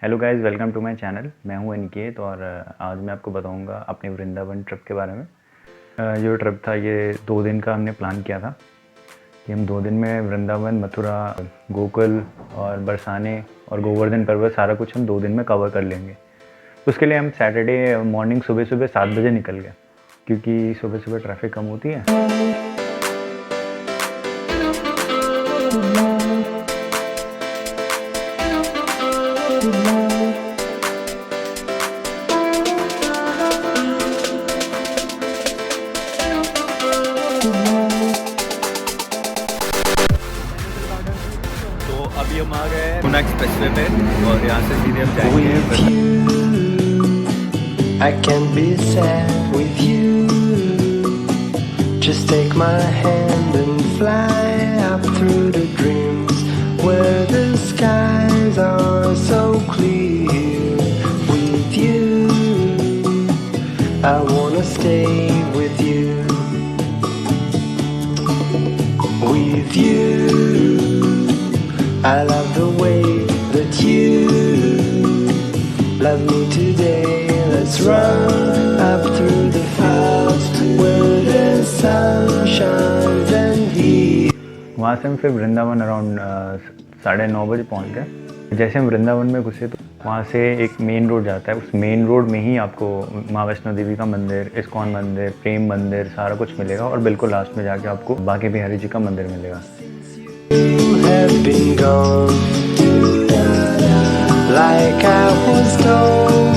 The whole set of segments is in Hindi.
Hello guys, welcome to my channel. मैं हूं अनिकेत और आज मैं आपको बताऊंगा अपने वृंदावन ट्रिप के बारे में। जो ट्रिप था ये 2 दिन का हमने प्लान किया था कि हम 2 दिन में वृंदावन, मथुरा, गोकुल और बरसाने और गोवर्धन पर्वत सारा कुछ हम 2 दिन में कवर कर लेंगे। उसके लिए हम सैटरडे मॉर्निंग सुबह 7 बजे निकल गए क्योंकि सुबह ट्रैफिक कम होती है। तो अभी हम आ गए पूना एक्सप्रेसवे पे और यहाँ से सीधे हम जाएंगे। I can be sad with you. Just take my hand and fly up through the dreams where the skies are so clear. With you, I wanna stay with you. With you, I love the way that you love me today. Let's run up through the fields where the sun shines and heat. वहाँ से हम फिर वृंदावन अराउंड 9:30 बजे पहुँच गए। जैसे हम वृंदावन में घुसे तो वहाँ से एक मेन रोड जाता है। उस मेन रोड में ही आपको माँ वैष्णो देवी का मंदिर, इस्कॉन मंदिर, प्रेम मंदिर सारा कुछ मिलेगा और बिल्कुल लास्ट में जाके आपको बांके बिहारी जी का मंदिर मिलेगा। You have been gone, like I was told.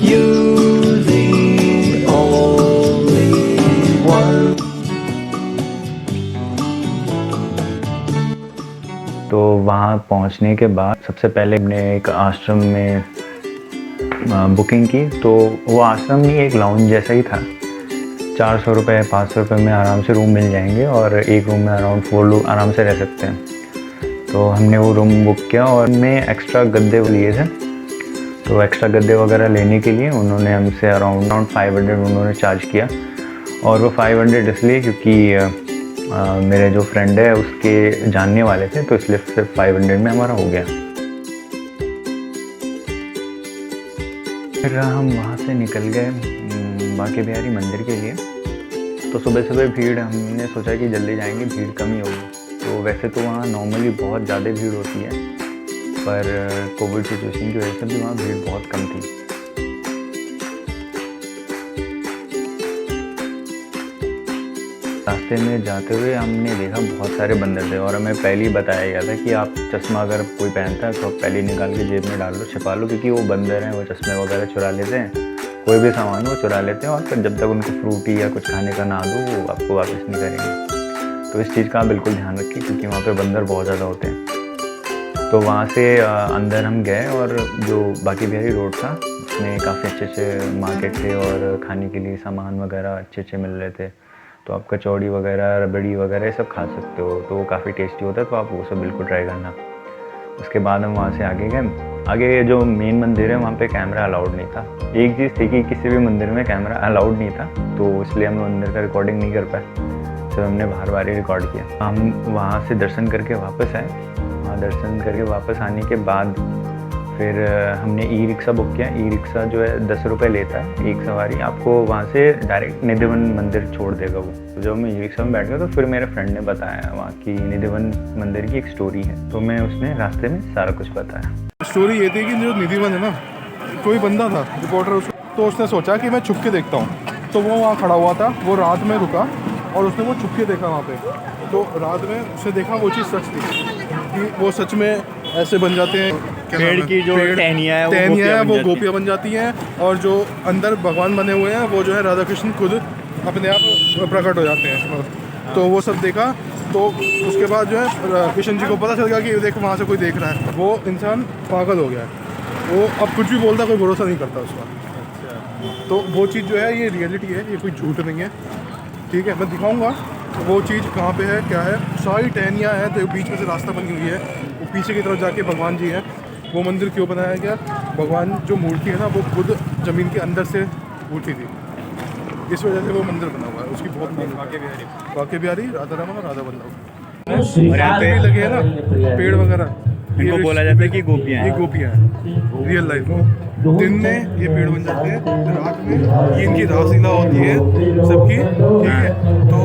You're the only one. तो वहाँ पहुँचने के बाद सबसे पहले हमने एक आश्रम में बुकिंग की। तो वो आश्रम नहीं, एक लाउंज जैसा ही था। 400 रुपये 500 रुपये में आराम से रूम मिल जाएंगे और एक रूम में अराउंड 4 लोग आराम से रह सकते हैं। तो हमने वो रूम बुक किया और उनमें एक्स्ट्रा गद्दे लिए थे। तो एक्स्ट्रा गद्दे वगैरह लेने के लिए उन्होंने हमसे अराउंड 500 उन्होंने चार्ज किया। और वो 500 इसलिए क्योंकि मेरे जो फ्रेंड है उसके जानने वाले थे, तो इसलिए सिर्फ 500 में हमारा हो गया। फिर हम वहाँ से निकल गए बांके बिहारी मंदिर के लिए। तो सुबह भीड़, हमने सोचा कि जल्दी जाएंगे, भीड़ कम ही होगी। तो वैसे तो वहाँ नॉर्मली बहुत ज़्यादा भीड़ होती है, पर कोविड सिचुएशन की वजह से भी वहाँ भीड़ बहुत कम थी। रास्ते में जाते हुए हमने देखा बहुत सारे बंदर थे और हमें पहले ही बताया गया था कि आप चश्मा अगर कोई पहनता है तो आप पहले ही निकाल के जेब में डाल लो, छिपा लो, क्योंकि वो बंदर हैं, वो चश्मे वगैरह चुरा लेते हैं। कोई भी सामान वो चुरा लेते हैं और फिर जब तक उनको फ्रूटी या कुछ खाने का ना दो वो आपको वापस नहीं करेंगे। तो इस चीज़ का आप बिल्कुल ध्यान रखें क्योंकि वहाँ पे बंदर बहुत ज़्यादा होते हैं। तो वहाँ से अंदर हम गए और जो बांके बिहारी रोड था उसमें काफ़ी अच्छे मार्केट थे और खाने के लिए सामान वगैरह अच्छे मिल रहे थे। तो आप कचौड़ी वगैरह, रबड़ी वगैरह ये सब खा सकते हो, तो वो काफ़ी टेस्टी होता है, तो आप वो सब बिल्कुल ट्राई करना। उसके बाद हम वहाँ से आगे गए। आगे जो मेन मंदिर है वहाँ पे कैमरा अलाउड नहीं था। एक चीज़ थी कि किसी भी मंदिर में कैमरा अलाउड नहीं था, तो इसलिए हम मंदिर का रिकॉर्डिंग नहीं कर पाए, तो हमने बाहर ही रिकॉर्ड किया। हम वहाँ से दर्शन करके वापस आए। वहाँ दर्शन करके वापस आने के बाद फिर हमने ई रिक्शा बुक किया। ई रिक्शा जो है 10 रुपये लेता है एक सवारी, आपको वहाँ से डायरेक्ट निधिवन मंदिर छोड़ देगा वो। तो जब मैं ई रिक्शा में बैठ गया तो फिर मेरे फ्रेंड ने बताया वहाँ की निधिवन मंदिर की एक स्टोरी है, तो मैं उसने रास्ते में सारा कुछ बताया। स्टोरी ये थी कि जो निधिवन है ना, कोई बंदा था रिपोर्टर उसको, तो उसने सोचा कि मैं छुप के देखता हूँ। तो वो वहाँ खड़ा हुआ था, वो रात में रुका और उसने वो छुप के देखा वहाँ पे। तो रात में उसने देखा वो चीज़ सच थी कि वो सच में ऐसे बन जाते हैं, पेड़ की जो टहनियाँ है वो गोपियाँ बन जाती हैं और जो अंदर भगवान बने हुए हैं वो जो है राधा कृष्ण खुद अपने आप प्रकट हो जाते हैं। तो वो सब देखा। तो उसके बाद जो है कृष्ण जी को पता चल गया कि देख वहाँ से कोई देख रहा है। वो इंसान पागल हो गया है, वो अब कुछ भी बोलता, कोई भरोसा नहीं करता उसका। तो वो चीज़ जो है ये रियलिटी है, ये कोई झूठ नहीं है। ठीक है, मैं दिखाऊंगा वो चीज़ कहाँ पे है, क्या है। सारी टहनियाँ हैं, तो बीच में से रास्ता बनी हुई है। वो पीछे की तरफ जाके भगवान जी हैं। वो मंदिर क्यों बनाया गया? भगवान जो मूर्ति है ना वो खुद ज़मीन के अंदर से उठी थी, इस वजह से वो मंदिर बना हुआ है। उसकी बहुत बांके बिहारी, राधा रमन और राधा वल्लभ। और यहाँ पे भी लगे हैं ना पेड़ वगैरह, इनको बोला जाता है कि गोपियाँ ये हैं। गोपियाँ हैं रियल लाइफ में। दिन में ये पेड़ बन जाते हैं, रात में ये इनकी रासलीला होती है सबकी, ठीक है। तो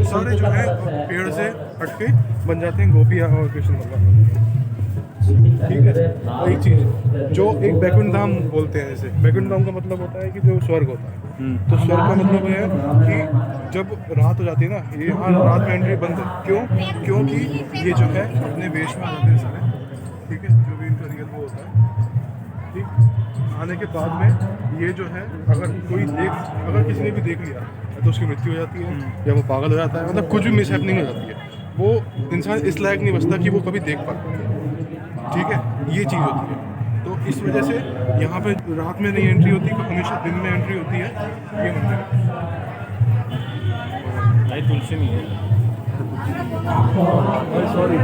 सारे जो है पेड़ से हटके बन जाते हैं गोपियाँ और कृष्ण भगवान, ठीक है। और एक चीज़ जो एक बैकुंठ धाम बोलते हैं, जैसे बैकुंठ धाम का मतलब होता है कि जो स्वर्ग होता है, तो स्वर्ग का मतलब है कि जब रात हो जाती है ना, ये यहाँ रात में एंट्री बंद है। क्यों? क्योंकि ये जो है अपने वेश में आ जाते हैं सारे, ठीक है, जो भी इनका रियल वो होता है, ठीक। आने के बाद में ये जो है अगर किसी ने भी देख लिया तो उसकी मृत्यु हो जाती है, या वो पागल हो जाता है, मतलब कुछ भी मिसहैपनिंग हो जाती है, वो इंसान इस लायक नहीं बचता कि वो कभी देख पाए, ठीक है। ये चीज़ होती है। तो इस वजह से यहाँ पे रात में नहीं एंट्री होती, हमेशा दिन में एंट्री होती है ये मंदिर। भाई तुलसी नहीं है। सॉरी।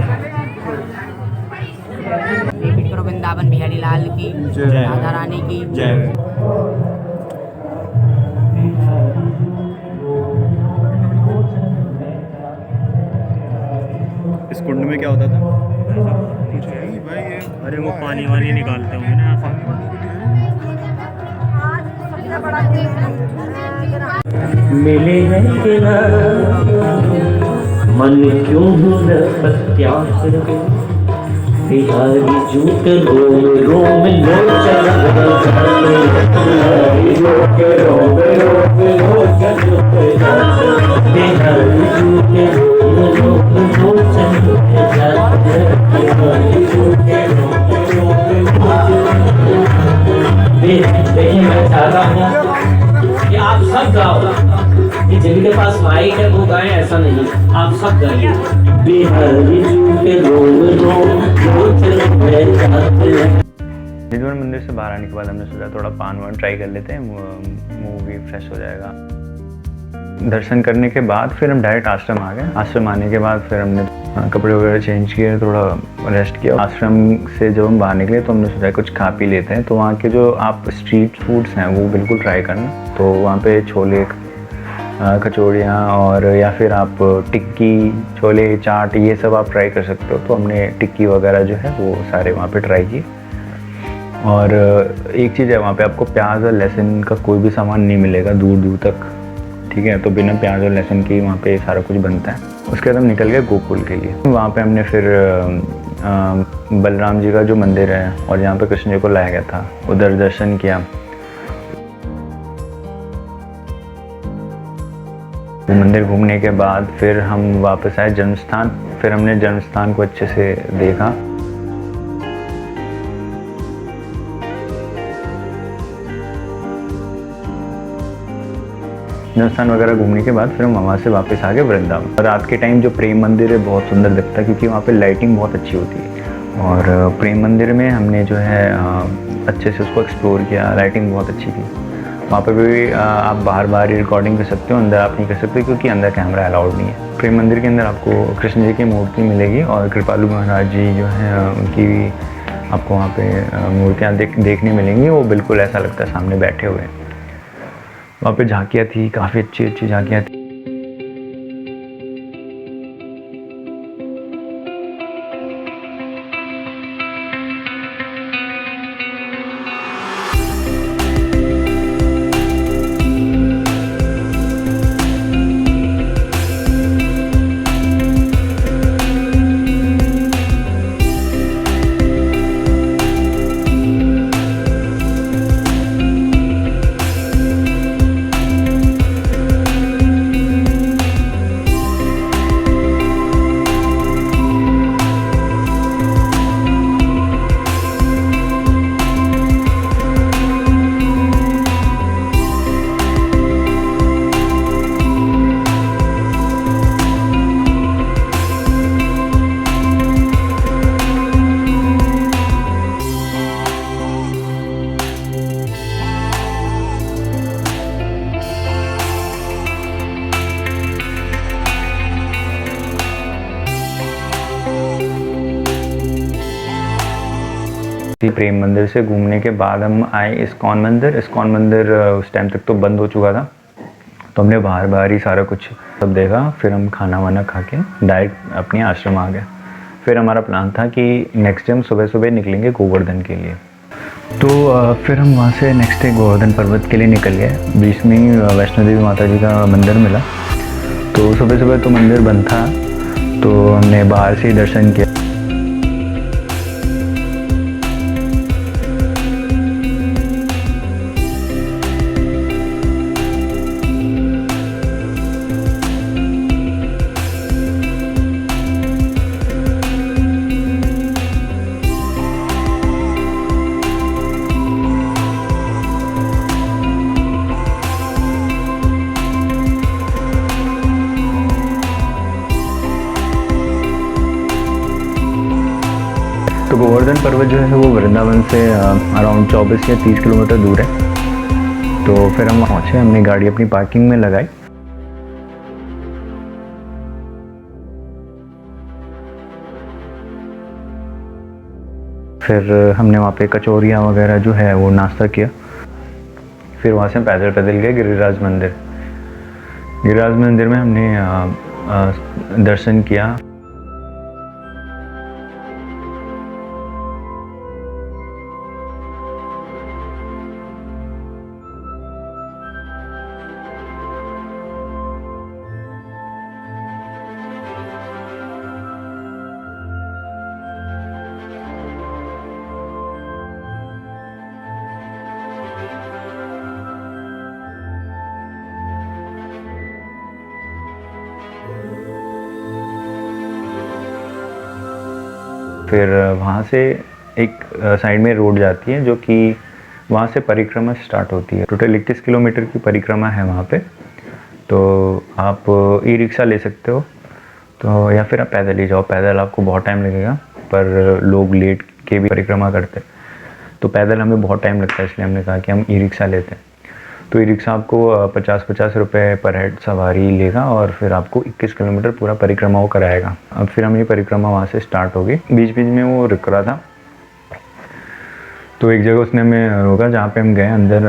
रिपीट करो। वृंदावन बिहारी लाल की जय। राधा रानी की जय। इस कुंड में क्या होता था? कुछ नहीं भाई, ये अरे वो पानी वानी निकालते होंगे ना यहाँ से। मिले हैं तेरा मन क्यों न प्रत्याश बिहारी जूट रोम रोम लोचन बिहारी जूट रोम रोम लोचन बिहारी जूट रोम रोम लोचन बिहारी जूट रोम मैं चाहता हूँ कि आप सब गाओ, कि जिनके पास माइक है वो गाएं, ऐसा नहीं, आप सब गाइए। बिहारी के रोम रोम रिजवान मंदिर से बाहर आने के बाद हमने सोचा थोड़ा पान वान ट्राई कर लेते हैं, मुंह भी फ्रेश हो जाएगा। दर्शन करने के बाद फिर हम डायरेक्ट आश्रम आ गए। आश्रम आने के बाद फिर हमने कपड़े वगैरह चेंज किए, थोड़ा रेस्ट किया। आश्रम से जब हम बाहर निकले तो हमने सोचा कुछ खा पी लेते हैं। तो वहाँ के जो आप स्ट्रीट फूड्स हैं वो बिल्कुल ट्राई करना। तो वहाँ पे छोले कचौड़ियाँ और या फिर आप टिक्की, छोले, चाट, ये सब आप ट्राई कर सकते हो। तो हमने टिक्की वगैरह जो है वो सारे वहाँ पे ट्राई किए। और एक चीज़ है, वहाँ पे आपको प्याज और लहसुन का कोई भी सामान नहीं मिलेगा दूर दूर तक, ठीक है। तो बिना प्याज और लहसुन के वहाँ पे सारा कुछ बनता है। उसके बाद हम निकल गए गोकुल के लिए। वहाँ पे हमने फिर बलराम जी का जो मंदिर है और जहाँ पे कृष्ण जी को लाया गया था उधर दर्शन किया। वो मंदिर घूमने के बाद फिर हम वापस आए जन्मस्थान। फिर हमने जन्मस्थान को अच्छे से देखा। जन्मस्थान वगैरह घूमने के बाद फिर हम वहाँ से वापस आ गए वृंदावन। रात के टाइम जो प्रेम मंदिर है बहुत सुंदर दिखता है, क्योंकि वहाँ पे लाइटिंग बहुत अच्छी होती है। और प्रेम मंदिर में हमने जो है अच्छे से उसको एक्सप्लोर किया। लाइटिंग बहुत अच्छी थी। वहाँ पे भी आप बाहर ही रिकॉर्डिंग कर सकते हो, अंदर आप नहीं कर सकते क्योंकि अंदर कैमरा अलाउड नहीं है। प्रेम मंदिर के अंदर आपको कृष्ण जी की मूर्ति मिलेगी और कृपालु महाराज जी जो हैं उनकी भी आपको वहाँ पे मूर्तियाँ देखने मिलेंगी। वो बिल्कुल ऐसा लगता है सामने बैठे हुए हैं। वहाँ पे झांकियाँ थी, काफ़ी अच्छी अच्छी झांकियाँ थी। प्रेम मंदिर से घूमने के बाद हम आए इस्कॉन मंदिर। इस्कॉन मंदिर उस टाइम तक तो बंद हो चुका था, तो हमने बाहर ही सारा कुछ सब देखा। फिर हम खाना वाना खा के डायरेक्ट अपने आश्रम आ गए। फिर हमारा प्लान था कि नेक्स्ट डे हम सुबह सुबह निकलेंगे गोवर्धन के लिए। तो फिर हम वहाँ से नेक्स्ट डे गोवर्धन पर्वत के लिए निकल गए। बीच में ही वैष्णो देवी माता जी का मंदिर मिला। तो सुबह सुबह तो मंदिर बंद था, तो हमने बाहर से ही दर्शन किया। तो गोवर्धन पर्वत जो है वो वृंदावन से अराउंड 24 या 30 किलोमीटर दूर है। तो फिर हम पहुँचे, हमने गाड़ी अपनी पार्किंग में लगाई। फिर हमने वहाँ पे कचौरियाँ वगैरह जो है वो नाश्ता किया। फिर वहाँ से हम पैदल पैदल गए गिरिराज मंदिर। गिरिराज मंदिर में हमने दर्शन किया। फिर वहाँ से एक साइड में रोड जाती है जो कि वहाँ से परिक्रमा स्टार्ट होती है। टोटल 31 किलोमीटर की परिक्रमा है वहाँ पे। तो आप ई रिक्शा ले सकते हो, तो या फिर आप पैदल ही जाओ। पैदल आपको बहुत टाइम लगेगा, पर लोग लेट के भी परिक्रमा करते हैं, तो पैदल हमें बहुत टाइम लगता है, इसलिए हमने कहा कि हम ई रिक्शा लेते हैं। तो ई रिक्शा आपको 50-50 रुपये पर हेड सवारी लेगा और फिर आपको 21 किलोमीटर पूरा परिक्रमा वो कराएगा। अब फिर हम ये परिक्रमा वहाँ से स्टार्ट हो गई। बीच बीच में वो रुक रहा था, तो एक जगह उसने हमें रोका जहाँ पे हम गए अंदर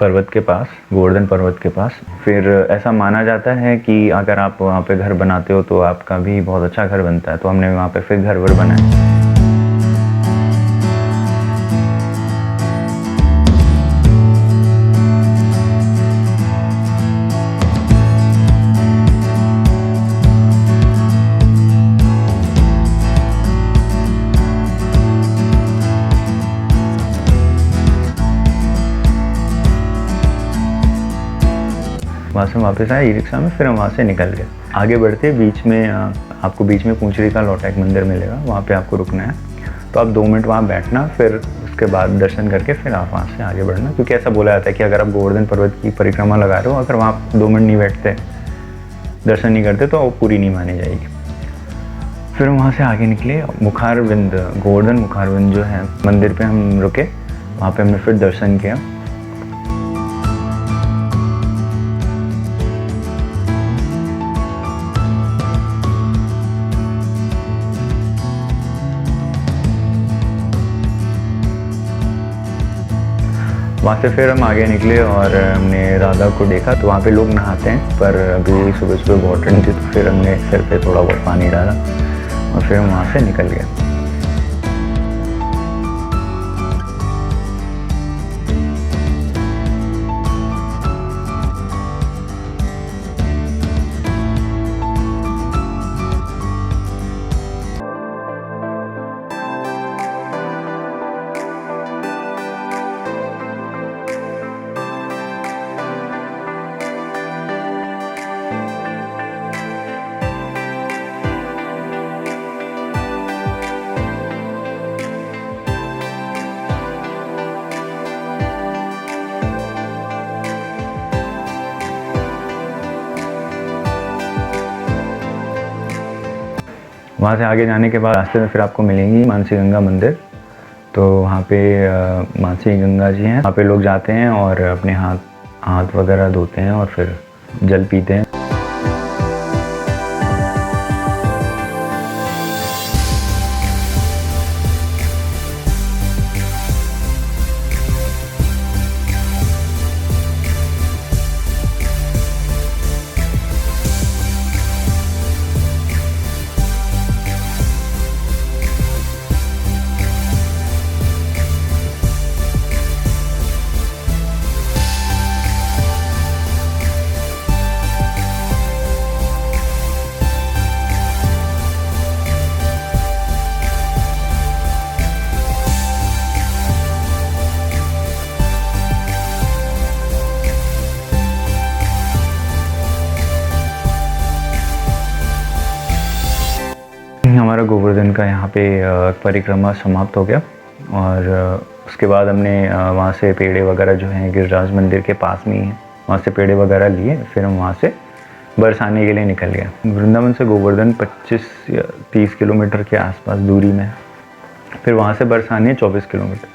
पर्वत के पास, गोवर्धन पर्वत के पास। फिर ऐसा माना जाता है कि अगर आप वहाँ पे घर बनाते हो तो आपका भी बहुत अच्छा घर बनता है। तो हमने वहाँ पे फिर घर वर बनाए। वहाँ से वापस आए ई रिक्शा में। फिर हम वहाँ से निकल गए। आगे बढ़ते बीच में आपको बीच में पूंछड़ी का लौटा एक मंदिर मिलेगा, वहाँ पे आपको रुकना है। तो आप 2 मिनट वहाँ बैठना, फिर उसके बाद दर्शन करके फिर आप वहाँ से आगे बढ़ना। क्योंकि ऐसा बोला जाता है कि अगर आप गोवर्धन पर्वत की परिक्रमा लगा रहे हो, अगर वहाँ 2 मिनट नहीं बैठते, दर्शन नहीं करते, तो वो पूरी नहीं मानी जाएगी। फिर हम वहाँ से आगे निकले। मुखारविंद, गोवर्धन मुखारविंद जो है मंदिर पर हम रुके, वहाँ पर हमने फिर दर्शन किया। वहाँ से फिर हम आगे निकले और हमने राधा को देखा। तो वहाँ पे लोग नहाते हैं, पर अभी सुबह सुबह बहुत ठंड थी, तो फिर हमने सिर पे थोड़ा बहुत पानी डाला और फिर हम वहाँ से निकल गए। वहाँ से आगे जाने के बाद रास्ते में फिर आपको मिलेंगी मानसी गंगा मंदिर। तो वहाँ पे मानसी गंगा जी हैं, वहाँ पे लोग जाते हैं और अपने हाथ वगैरह धोते हैं और फिर जल पीते हैं। गोवर्धन का यहाँ पे परिक्रमा समाप्त हो गया और उसके बाद हमने वहाँ से पेड़े वगैरह जो हैं गिरिराज मंदिर के पास में ही है, वहाँ से पेड़े वगैरह लिए, फिर हम वहाँ से बरसाने के लिए निकल गए। वृंदावन से गोवर्धन 25 या 30 किलोमीटर के आसपास दूरी में है, फिर वहाँ से बरसाने 24 किलोमीटर।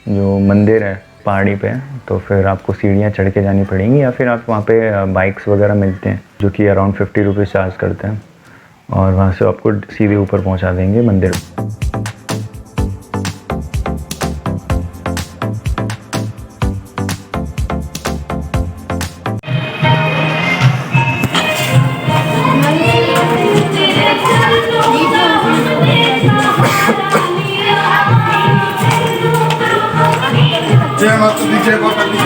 जो मंदिर है पहाड़ी पे, तो फिर आपको सीढ़ियाँ चढ़ के जानी पड़ेंगी या फिर आप वहाँ पे बाइक्स वगैरह मिलते हैं जो कि अराउंड 50 रुपीज़ चार्ज करते हैं और वहाँ से आपको सीधे ऊपर पहुँचा देंगे मंदिर। जय माता दी, जय माता दी।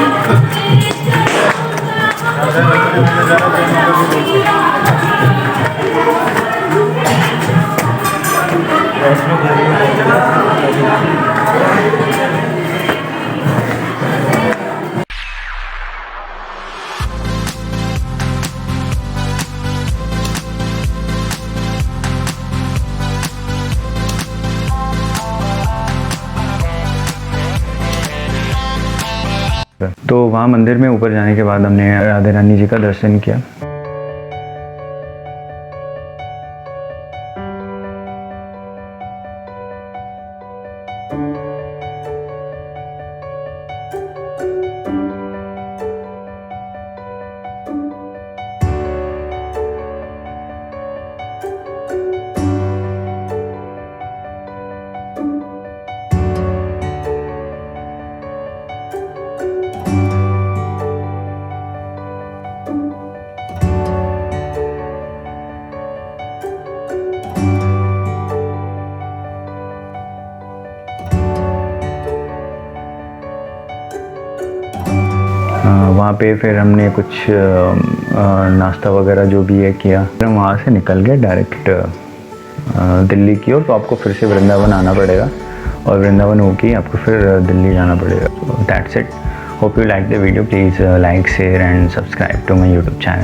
तो वहाँ मंदिर में ऊपर जाने के बाद हमने राधा रानी जी का दर्शन किया। वहाँ पे फिर हमने कुछ नाश्ता वगैरह जो भी है किया, फिर हम वहाँ से निकल गए डायरेक्ट दिल्ली की ओर। तो आपको फिर से वृंदावन आना पड़ेगा और वृंदावन होके आपको फिर दिल्ली जाना पड़ेगा। That's it. Hope you like the video. Please like share and subscribe to my YouTube channel.